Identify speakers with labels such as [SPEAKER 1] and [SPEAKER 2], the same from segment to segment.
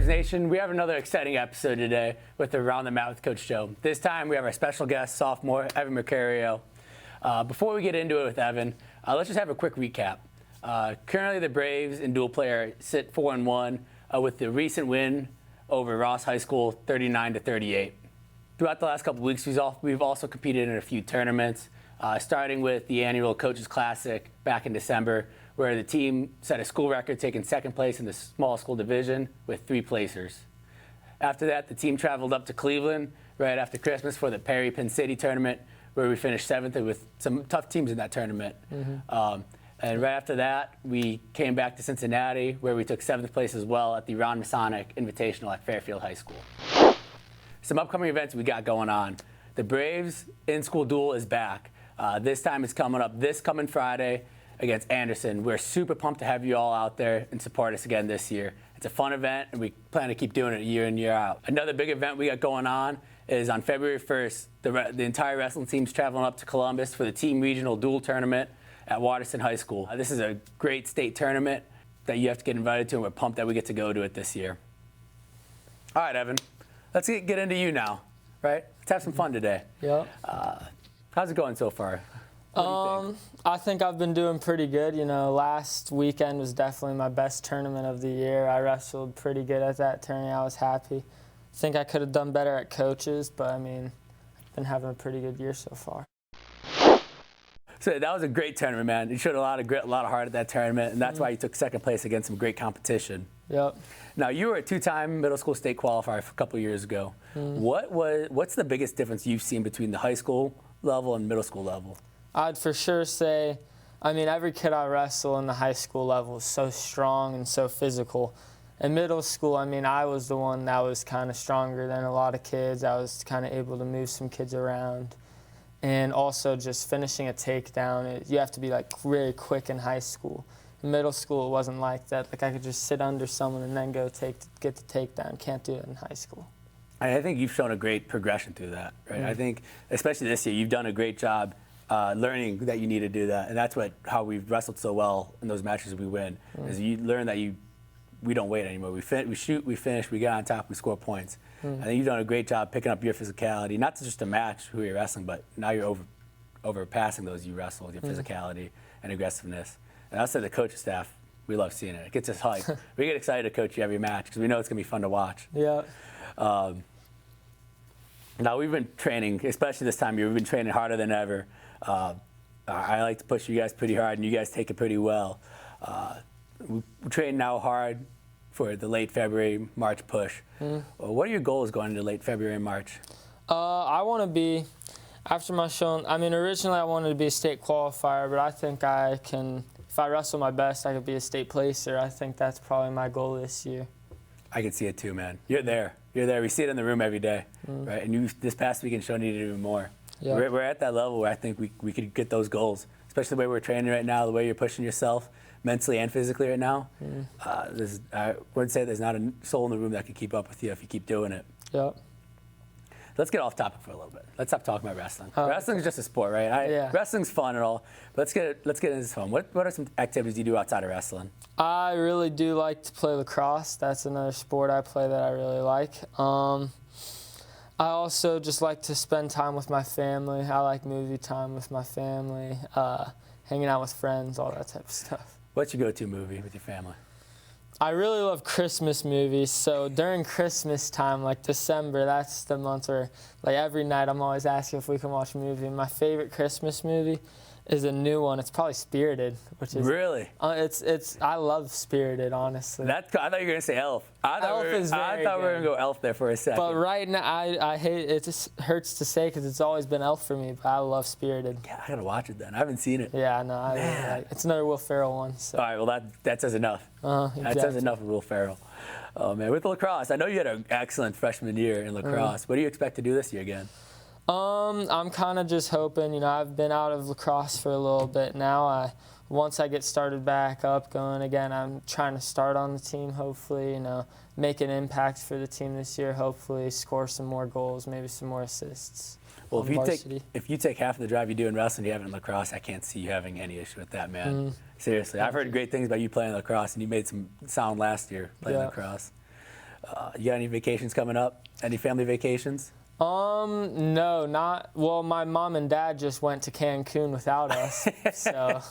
[SPEAKER 1] Braves Nation, we have another exciting episode today with Around the Mat with Coach Joe. This time we have our special guest, sophomore Evan Mercurio. Before we get into it with Evan, let's just have a quick recap. Currently the Braves in dual player sit 4-1 with the recent win over Ross High School 39-38. Throughout the last couple of weeks, we've also competed in a few tournaments, starting with the annual Coaches Classic back in December, where the team set a school record, taking second place in the small school division with 3 placers. After that, the team traveled up to Cleveland right after Christmas for the Perry Penn City tournament, where we finished 7th with some tough teams in that tournament. And right after that, we came back to Cincinnati, where we took 7th place as well at the Ron Masonic Invitational at Fairfield High School. Some upcoming events we got going on. The Braves in-school duel is back. This time it's coming up this coming Friday against Anderson. We're super pumped to have you all out there and support us again this year. It's a fun event, and we plan to keep doing it year in, year out. Another big event we got going on is on February 1st. The entire wrestling team's traveling up to Columbus for the team regional dual tournament at Waterston High School. This is a great state tournament that you have to get invited to, and we're pumped that we get to go to it this year. All right, Evan, let's get into you now, right? Let's have some fun today.
[SPEAKER 2] Yeah.
[SPEAKER 1] How's it going so far?
[SPEAKER 2] I think I've been doing pretty good. You know, last weekend was definitely my best tournament of the year. I wrestled pretty good at that tournament. I was happy. I think I could have done better at coaches, but I mean, I've been having a pretty good year so far.
[SPEAKER 1] So that was a great tournament, man. You showed a lot of grit, a lot of heart at that tournament, and that's why you took second place against some great competition.
[SPEAKER 2] Yep.
[SPEAKER 1] Now, you were a 2-time middle school state qualifier a couple of years ago. What's the biggest difference you've seen between the high school level and middle school level?
[SPEAKER 2] I'd for sure say, I mean, every kid I wrestle in the high school level is so strong and so physical. In middle school, I mean, I was the one that was kind of stronger than a lot of kids. I was kind of able to move some kids around. And also just finishing a takedown, you have to be like really quick in high school. In middle school, it wasn't like that. Like I could just sit under someone and then go get the takedown. Can't do it in high school.
[SPEAKER 1] I think you've shown a great progression through that, right? I think, especially this year, you've done a great job learning that you need to do that, and that's how we've wrestled so well in those matches we win. Is you learn that we don't wait anymore. We shoot, we finish, we get on top, we score points. I think you've done a great job picking up your physicality, not just to match who you're wrestling, but now you're overpassing those you wrestle with your physicality and aggressiveness. And I'll say the coaching staff, we love seeing it. It gets us hyped. We get excited to coach you every match because we know it's going to be fun to watch.
[SPEAKER 2] Yeah.
[SPEAKER 1] Now, we've been training, especially this time of year, we've been training harder than ever. I like to push you guys pretty hard, and you guys take it pretty well. We train now hard for the late February, March push. What are your goals going into late February and March?
[SPEAKER 2] I want to be, after my show, I mean, originally I wanted to be a state qualifier, but I think I can, if I wrestle my best, I could be a state placer. I think that's probably my goal this year.
[SPEAKER 1] I can see it too, man. You're there. You're there. We see it in the room every day, right? And you, this past weekend, showed you even more. Yeah. We're at that level where I think we could get those goals, especially the way we're training right now, the way you're pushing yourself mentally and physically right now. I would say there's not a soul in the room that can keep up with you if you keep doing it.
[SPEAKER 2] Yep.
[SPEAKER 1] Let's get off topic for a little bit. Let's stop talking about wrestling. Wrestling is just a sport, right? Wrestling's fun and all, but let's get into this fun. What are some activities you do outside of wrestling?
[SPEAKER 2] I really do like to play lacrosse. That's another sport I play that I really like. I also just like to spend time with my family. I like movie time with my family, hanging out with friends, all that type of stuff.
[SPEAKER 1] What's your go-to movie with your family?
[SPEAKER 2] I really love Christmas movies. So during Christmas time, like December, that's the month where, like every night, I'm always asking if we can watch a movie. My favorite Christmas movie is a new one. It's probably Spirited, which is
[SPEAKER 1] really.
[SPEAKER 2] I love Spirited, honestly.
[SPEAKER 1] I thought you were gonna say Elf. I thought we were gonna go Elf there for a second.
[SPEAKER 2] But right now, I hate it. Just hurts to say because it's always been Elf for me. But I love Spirited.
[SPEAKER 1] Yeah, I gotta watch it then. I haven't seen it.
[SPEAKER 2] Yeah, no, I really like it. It's another Will Ferrell one. So.
[SPEAKER 1] All right, well that says enough.
[SPEAKER 2] Exactly.
[SPEAKER 1] That says enough of Will Ferrell. Oh man, with lacrosse, I know you had an excellent freshman year in lacrosse. What do you expect to do this year again?
[SPEAKER 2] I'm kind of just hoping, you know, I've been out of lacrosse for a little bit now. Once I get started back up going again, I'm trying to start on the team, hopefully, you know, make an impact for the team this year, hopefully score some more goals, maybe some more assists.
[SPEAKER 1] Well, if you take half of the drive you do in wrestling, you have it in lacrosse, I can't see you having any issue with that, man. Seriously. I've heard great things about you playing lacrosse, and you made some sound last year playing lacrosse. You got any vacations coming up? Any family vacations?
[SPEAKER 2] No, not well. My mom and dad just went to Cancun without us, so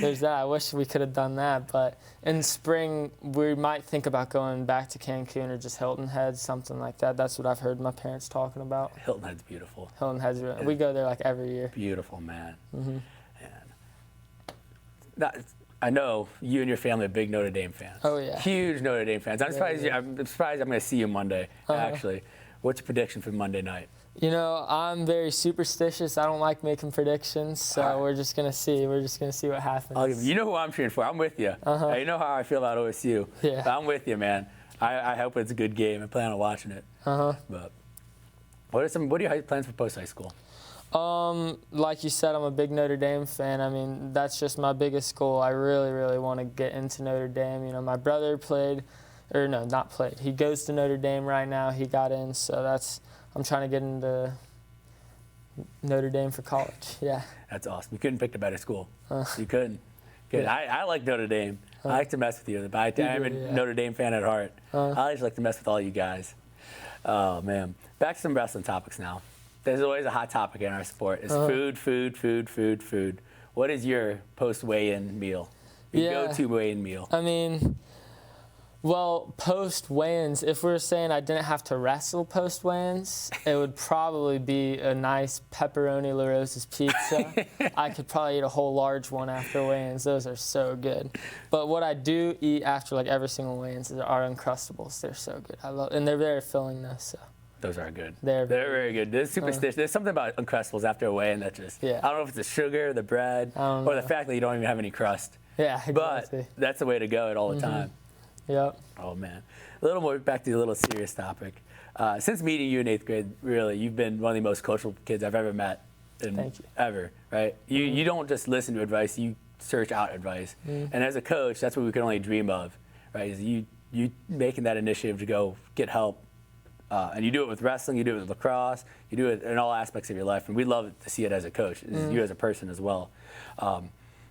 [SPEAKER 2] there's that. I wish we could have done that, but in spring we might think about going back to Cancun or just Hilton Head, something like that. That's what I've heard my parents talking about.
[SPEAKER 1] Hilton Head's beautiful.
[SPEAKER 2] Hilton Head's we go there like every year.
[SPEAKER 1] Beautiful, man. I know you and your family are big Notre Dame fans.
[SPEAKER 2] Oh yeah.
[SPEAKER 1] Huge Notre Dame fans. I'm surprised. I'm surprised I'm going to see you Monday. Actually, what's your prediction for Monday night?
[SPEAKER 2] You know, I'm very superstitious. I don't like making predictions, so we're just gonna see. We're just gonna see what happens.
[SPEAKER 1] You know who I'm cheering for. I'm with you. You know how I feel about OSU.
[SPEAKER 2] Yeah.
[SPEAKER 1] I'm with you, man. I hope it's a good game. I plan on watching it. But what are your plans for post high school?
[SPEAKER 2] Like you said, I'm a big Notre Dame fan. I mean, that's just my biggest goal. I really, really want to get into Notre Dame. You know, my brother not played. He goes to Notre Dame right now. He got in, so I'm trying to get into Notre Dame for college. Yeah. That's
[SPEAKER 1] awesome. You couldn't pick a better school. You couldn't. Yeah. I like Notre Dame. I like to mess with you, but I'm a Notre Dame fan at heart. I just like to mess with all you guys. Oh, man. Back to some wrestling topics now. There's always a hot topic in our sport. It's food. What is your post-weigh-in meal? Your go-to weigh-in meal?
[SPEAKER 2] I mean, well, post-weigh-ins, if we were saying I didn't have to wrestle post-weigh-ins, it would probably be a nice pepperoni La Rosa's pizza. I could probably eat a whole large one after weigh-ins. Those are so good. But what I do eat after like every single weigh-ins are Uncrustables. They're so good. And they're very filling though, so.
[SPEAKER 1] Those are good.
[SPEAKER 2] They're
[SPEAKER 1] very good. There's superstition. There's something about Uncrustables after a weigh-in that just, I don't know if it's the sugar, the bread, or the fact that you don't even have any crust.
[SPEAKER 2] Yeah, exactly.
[SPEAKER 1] But that's the way to go all the time.
[SPEAKER 2] Yep.
[SPEAKER 1] Oh, man. A little more back to the little serious topic. Since meeting you in 8th grade, really, you've been one of the most coachable kids I've ever met.
[SPEAKER 2] Thank you.
[SPEAKER 1] Ever, right? You don't just listen to advice, you search out advice. And as a coach, that's what we can only dream of, right? Is you making that initiative to go get help. And you do it with wrestling, you do it with lacrosse, you do it in all aspects of your life. And we love to see it as a coach, you as a person as well.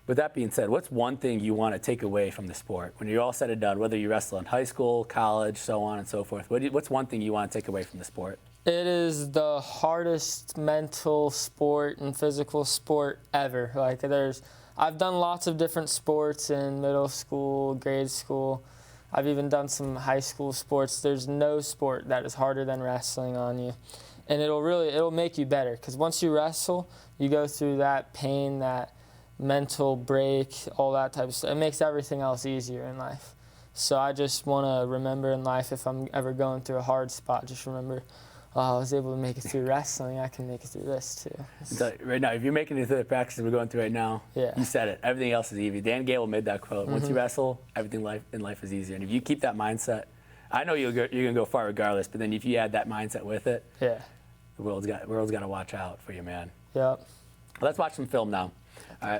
[SPEAKER 1] With that being said, what's one thing you want to take away from the sport? When you're all said and done, whether you wrestle in high school, college, so on and so forth, what's one thing you want to take away from the sport?
[SPEAKER 2] It is the hardest mental sport and physical sport ever. Like I've done lots of different sports in middle school, grade school. I've even done some high school sports. There's no sport that is harder than wrestling on you. And it'll make you better. Because once you wrestle, you go through that pain, that mental break, all that type of stuff. It makes everything else easier in life. So I just want to remember in life, if I'm ever going through a hard spot, just remember, I was able to make it through wrestling. I can make it through this too.
[SPEAKER 1] So right now, if you're making it through the practices we're going through right now, you said it. Everything else is easy. Dan Gable made that quote. Once you wrestle, everything in life is easier. And if you keep that mindset, I know you're going to go far regardless. But then if you add that mindset with it, the world's got to watch out for you, man.
[SPEAKER 2] Yep.
[SPEAKER 1] Let's watch some film now.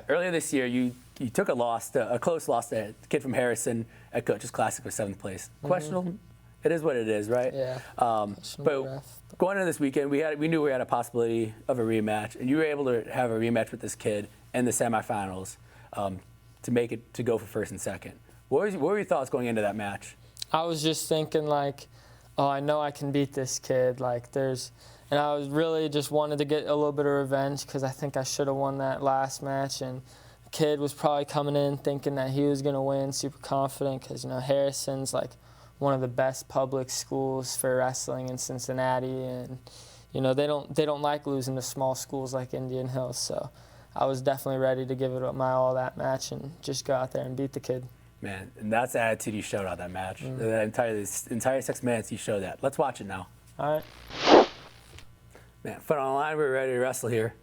[SPEAKER 1] Earlier this year, you took a close loss to a kid from Harrison at Coach's Classic with 7th place. Questionable. It is what it is, right?
[SPEAKER 2] Yeah.
[SPEAKER 1] But going into this weekend, we knew we had a possibility of a rematch, and you were able to have a rematch with this kid in the semifinals to make it to go for first and second. What were your thoughts going into that match?
[SPEAKER 2] I was just thinking like, I know I can beat this kid. And I was really just wanted to get a little bit of revenge because I think I should have won that last match. And the kid was probably coming in thinking that he was going to win, super confident because Harrison's like one of the best public schools for wrestling in Cincinnati, and they don't like losing to small schools like Indian Hills. So I was definitely ready to give it my all that match and just go out there and beat the kid. Man, and that's the attitude you showed out that match. The entire 6 minutes you showed that. Let's watch it now. All right. Man, foot on the line, we're ready to wrestle here.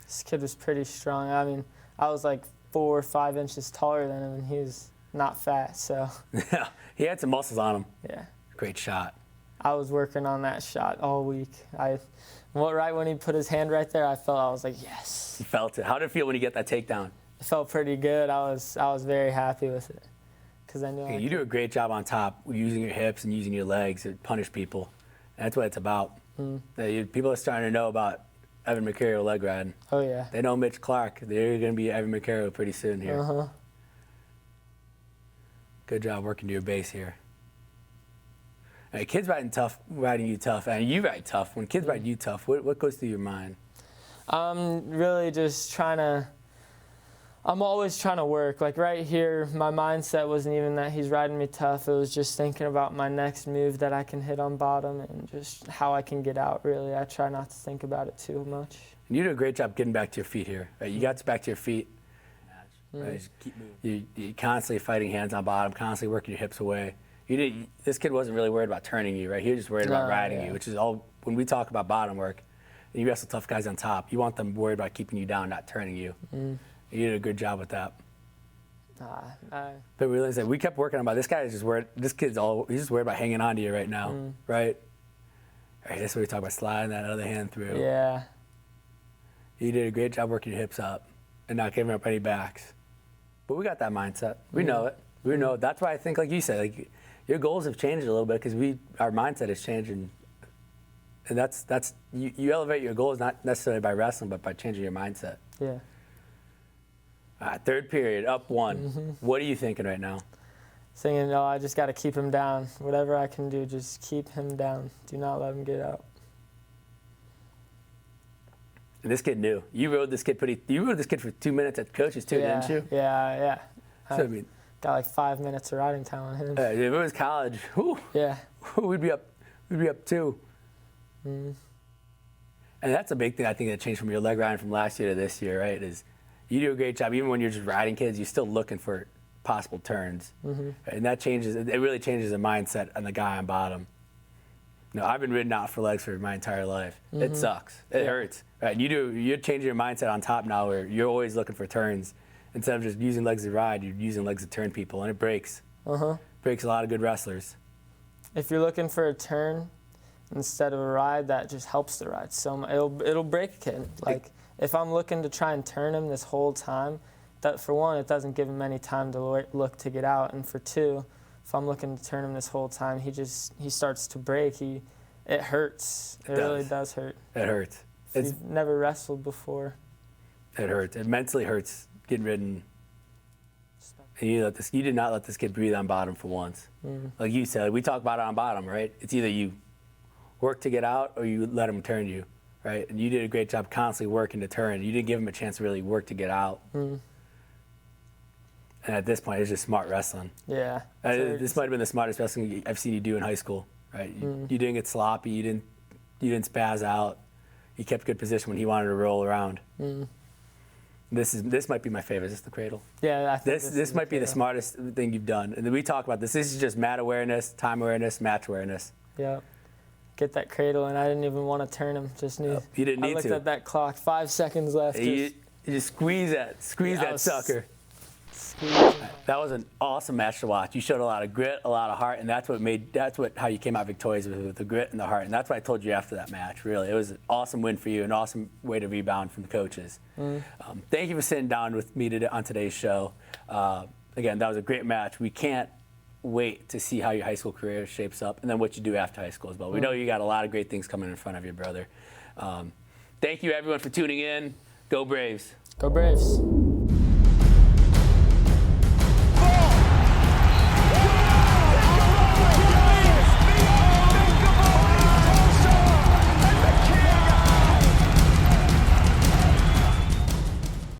[SPEAKER 2] This kid was pretty strong. I mean, I was like 4 or 5 inches taller than him, and he was not fat, so.
[SPEAKER 1] Yeah, he had some muscles on him.
[SPEAKER 2] Yeah.
[SPEAKER 1] Great shot.
[SPEAKER 2] I was working on that shot all week. Right when he put his hand right there, I was like, yes.
[SPEAKER 1] You felt it. How did it feel when you get that takedown?
[SPEAKER 2] It felt pretty good. I was very happy with it. Cause I knew
[SPEAKER 1] you do a great job on top using your hips and using your legs to punish people. And that's what it's about. People are starting to know about Evan Mercurio leg riding.
[SPEAKER 2] Oh, yeah.
[SPEAKER 1] They know Mitch Clark. They're going to be Evan Mercurio pretty soon here. Good job working to your base here. Hey, kids riding you tough, and you ride tough. When kids ride you tough, what goes through your mind?
[SPEAKER 2] Really just I'm always trying to work. Like right here, my mindset wasn't even that he's riding me tough. It was just thinking about my next move that I can hit on bottom and just how I can get out, really. I try not to think about it too much.
[SPEAKER 1] And you do a great job getting back to your feet here. Right? You got back to your feet. Right? Just keep moving. You're constantly fighting hands on bottom, constantly working your hips away. This kid wasn't really worried about turning you, right? He was just worried about riding you, which is all, when we talk about bottom work, and you wrestle tough guys on top, you want them worried about keeping you down, not turning you. You did a good job with that. But we realized that we kept working on about this guy is just worried. This kid's he's just worried about hanging on to you right now, right? All right, that's what we talk about, sliding that other hand through.
[SPEAKER 2] Yeah.
[SPEAKER 1] You did a great job working your hips up and not giving up any backs. But we got that mindset. We know it. We know it. That's why I think, like you said, like your goals have changed a little bit because our mindset is changing. And that's you elevate your goals not necessarily by wrestling, but by changing your mindset.
[SPEAKER 2] Yeah.
[SPEAKER 1] All right, third period, up 1. What are you thinking right now?
[SPEAKER 2] Thinking, I just got to keep him down. Whatever I can do, just keep him down. Do not let him get out.
[SPEAKER 1] And this kid knew. You rode this kid for 2 minutes at the coaches too, didn't you?
[SPEAKER 2] Yeah.
[SPEAKER 1] So, I mean,
[SPEAKER 2] got like 5 minutes of riding time on him.
[SPEAKER 1] if it was college,
[SPEAKER 2] Yeah.
[SPEAKER 1] we'd be up 2. And that's a big thing I think that changed from your leg riding from last year to this year, right? Is you do a great job. Even when you're just riding kids, you're still looking for possible turns. And that changes. It really changes the mindset on the guy on bottom. No, I've been ridden out for legs for my entire life. It sucks. It hurts. Right? You're changing your mindset on top now where you're always looking for turns. Instead of just using legs to ride, you're using legs to turn people, and it breaks. Breaks a lot of good wrestlers.
[SPEAKER 2] If you're looking for a turn instead of a ride, that just helps the ride so much. It'll break a kid. Like if I'm looking to try and turn him this whole time, that for one, it doesn't give him any time to look to get out, and for two, if I'm looking to turn him this whole time, he starts to break. It hurts. It really does hurt.
[SPEAKER 1] It hurts.
[SPEAKER 2] If you've never wrestled before.
[SPEAKER 1] It hurts. It mentally hurts getting ridden. And you did not let this kid breathe on bottom for once. Like you said, we talk about it on bottom, right? It's either you work to get out or you let him turn you, right? And you did a great job constantly working to turn. You didn't give him a chance to really work to get out. And at this point, it's just smart wrestling.
[SPEAKER 2] Yeah.
[SPEAKER 1] This might have been the smartest wrestling I've seen you do in high school, right? You didn't get sloppy. You didn't spaz out. You kept good position when he wanted to roll around. This might be my favorite. This is the cradle.
[SPEAKER 2] Yeah, I think
[SPEAKER 1] this might be the smartest thing you've done. And then we talk about this. This is just mat awareness, time awareness, match awareness.
[SPEAKER 2] Yeah. Get that cradle, and I didn't even want to turn him. Just knew.
[SPEAKER 1] You didn't need to.
[SPEAKER 2] I looked at that clock. 5 seconds left.
[SPEAKER 1] You just squeeze that sucker. That was an awesome match to watch. You showed a lot of grit, a lot of heart, and that's how you came out victorious with the grit and the heart. And that's what I told you after that match. Really, it was an awesome win for you, an awesome way to rebound from the coaches. Thank you for sitting down with me on today's show. Again, that was a great match. We can't wait to see how your high school career shapes up, and then what you do after high school as well. We know you got a lot of great things coming in front of you, brother. Thank you, everyone, for tuning in. Go Braves.
[SPEAKER 2] Go Braves.